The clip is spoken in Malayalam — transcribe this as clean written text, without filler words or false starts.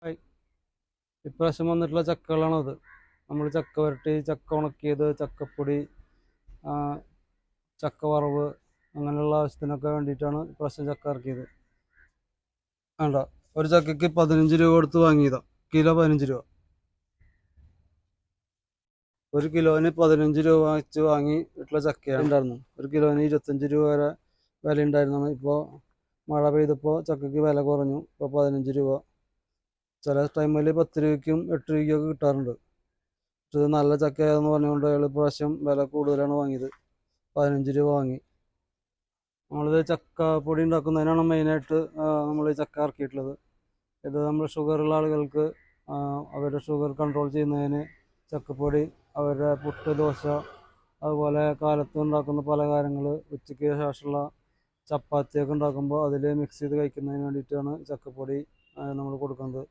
ഹായ്. ഇപ്രാവശ്യം വന്നിട്ടുള്ള ചക്കകളാണത്. നമ്മൾ ചക്ക വരട്ടി, ചക്ക ഉണക്കിയത്, ചക്കപ്പൊടി, ആ, ചക്ക വറവ് അങ്ങനെയുള്ള ആവശ്യത്തിനൊക്കെ വേണ്ടിയിട്ടാണ് ഇപ്രാവശ്യം ചക്ക ഇറക്കിയത്. വേണ്ട, ഒരു ചക്കയ്ക്ക് 15 രൂപ കൊടുത്ത് വാങ്ങിയതാ. കിലോ 15 രൂപ. ഒരു കിലോന് 15 രൂപ വെച്ച് വാങ്ങി വീട്ടിലെ ചക്കയാണ് ഉണ്ടായിരുന്നു. ഒരു കിലോന് 25 രൂപ വരെ വില ഉണ്ടായിരുന്നാണ്. ഇപ്പോൾ മഴ പെയ്തപ്പോൾ ചക്കയ്ക്ക് വില കുറഞ്ഞു. ഇപ്പോൾ 15 രൂപ. ചില ടൈമിൽ 10 രൂപയ്ക്കും 8 രൂപയ്ക്കും ഒക്കെ കിട്ടാറുണ്ട്. ഇത് നല്ല ചക്കയാണെന്ന് പറഞ്ഞുകൊണ്ട് അയാൾ ഇപ്രാവശ്യം വില കൂടുതലാണ് വാങ്ങിയത്. 15 രൂപ വാങ്ങി. നമ്മളിത് ചക്കപ്പൊടി ഉണ്ടാക്കുന്നതിനാണ് മെയിനായിട്ട് നമ്മൾ ഈ ചക്ക ഇറക്കിയിട്ടുള്ളത്. ഇത് നമ്മൾ ഷുഗറുള്ള ആളുകൾക്ക് അവരുടെ ഷുഗർ കൺട്രോൾ ചെയ്യുന്നതിന് ചക്കപ്പൊടി അവരുടെ പുട്ട്, ദോശ, അതുപോലെ കാലത്ത് ഉണ്ടാക്കുന്ന പലഹാരങ്ങൾ, ഉച്ചയ്ക്ക് ശേഷമുള്ള ചപ്പാത്തിയൊക്കെ ഉണ്ടാക്കുമ്പോൾ അതിൽ മിക്സ് ചെയ്ത് കഴിക്കുന്നതിന് വേണ്ടിയിട്ടാണ് ചക്കപ്പൊടി നമ്മൾ കൊടുക്കുന്നത്.